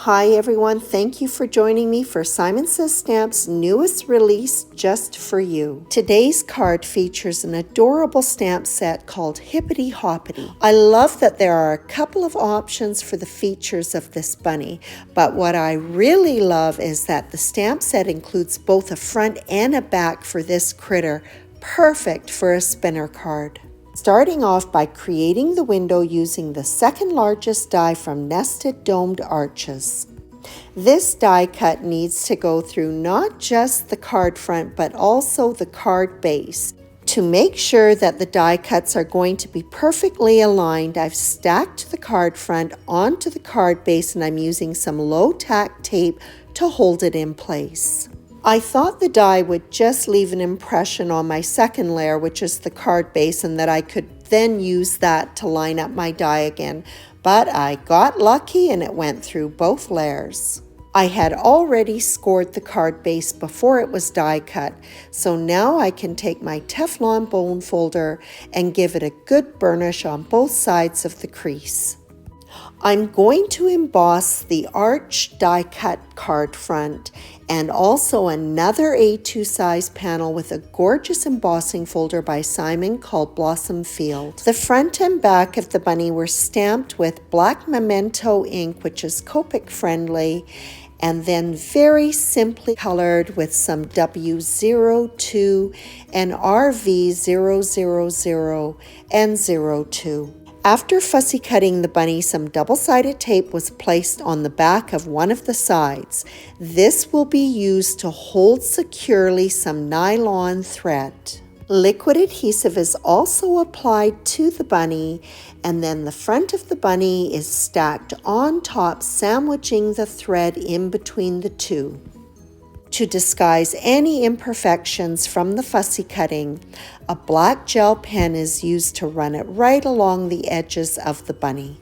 Hi everyone, thank you for joining me for Simon Says Stamp's newest release just for you. Today's card features an adorable stamp set called Hippity Hoppity. I love that there are a couple of options for the features of this bunny, but what I really love is that the stamp set includes both a front and a back for this critter, perfect for a spinner card. Starting off by creating the window using the second largest die from Nested Domed Arches. This die cut needs to go through not just the card front but also the card base. To make sure that the die cuts are going to be perfectly aligned, I've stacked the card front onto the card base and I'm using some low tack tape to hold it in place. I thought the die would just leave an impression on my second layer, which is the card base, and that I could then use that to line up my die again, but I got lucky and it went through both layers. I had already scored the card base before it was die cut, so now I can take my Teflon bone folder and give it a good burnish on both sides of the crease. I'm going to emboss the arch die cut card front and also another A2 size panel with a gorgeous embossing folder by Simon called Blossom Field. The front and back of the bunny were stamped with black memento ink, which is Copic friendly, and then very simply colored with some W02 and RV000 and 02. After fussy cutting the bunny, some double-sided tape was placed on the back of one of the sides. This will be used to hold securely some nylon thread. Liquid adhesive is also applied to the bunny, and then the front of the bunny is stacked on top, sandwiching the thread in between the two. To disguise any imperfections from the fussy cutting, a black gel pen is used to run it right along the edges of the bunny.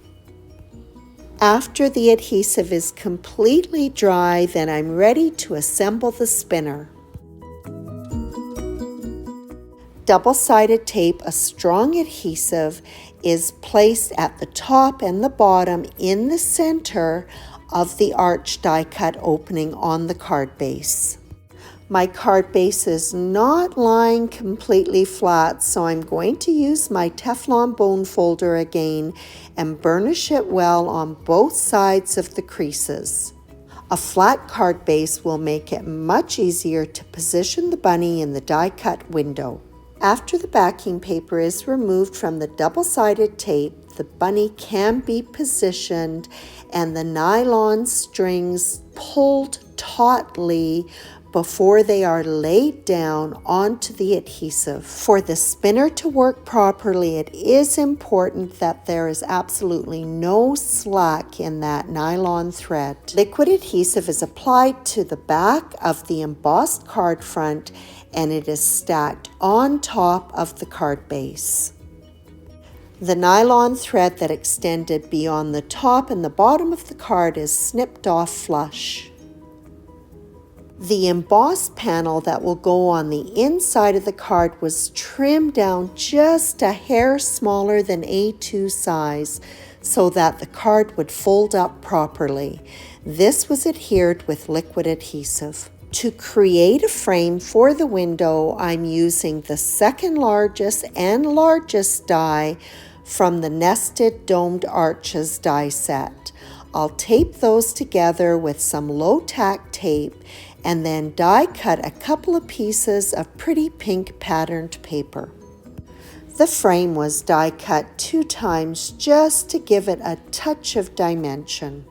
After the adhesive is completely dry, then I'm ready to assemble the spinner. Double-sided tape, a strong adhesive, is placed at the top and the bottom in the center of the arch die cut opening on the card base. My card base is not lying completely flat, so I'm going to use my Teflon bone folder again and burnish it well on both sides of the creases. A flat card base will make it much easier to position the bunny in the die cut window. After the backing paper is removed from the double-sided tape, the bunny can be positioned and the nylon strings pulled tautly before they are laid down onto the adhesive. For the spinner to work properly, it is important that there is absolutely no slack in that nylon thread. Liquid adhesive is applied to the back of the embossed card front and it is stacked on top of the card base. The nylon thread that extended beyond the top and the bottom of the card is snipped off flush. The embossed panel that will go on the inside of the card was trimmed down just a hair smaller than A2 size so that the card would fold up properly. This was adhered with liquid adhesive. To create a frame for the window, I'm using the second largest and largest die from the Nested Domed Arches die set. I'll tape those together with some low tack tape and then die cut a couple of pieces of pretty pink patterned paper. The frame was die cut 2 times just to give it a touch of dimension.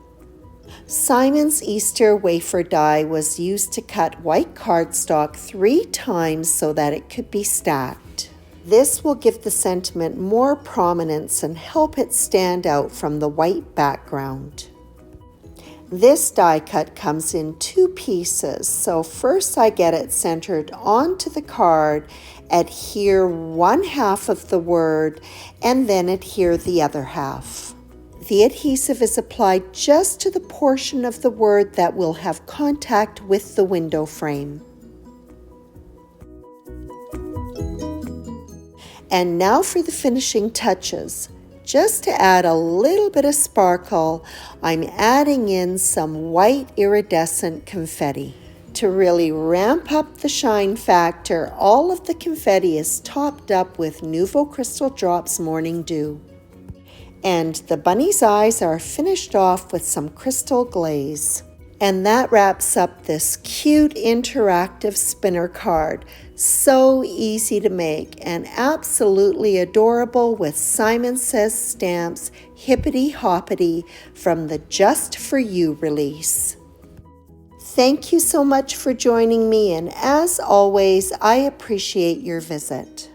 Simon's Easter wafer die was used to cut white cardstock 3 times so that it could be stacked. This will give the sentiment more prominence and help it stand out from the white background. This die cut comes in 2 pieces, so first I get it centered onto the card, adhere 1/2 of the word, and then adhere the other half. The adhesive is applied just to the portion of the word that will have contact with the window frame. And now for the finishing touches. just to add a little bit of sparkle, I'm adding in some white iridescent confetti. To really ramp up the shine factor, all of the confetti is topped up with Nouveau Crystal Drops Morning Dew. And the bunny's eyes are finished off with some crystal glaze. And that wraps up this cute interactive spinner card. So easy to make and absolutely adorable with Simon Says Stamps Hippity Hoppity from the Just For You release. Thank you so much for joining me, and as always, I appreciate your visit.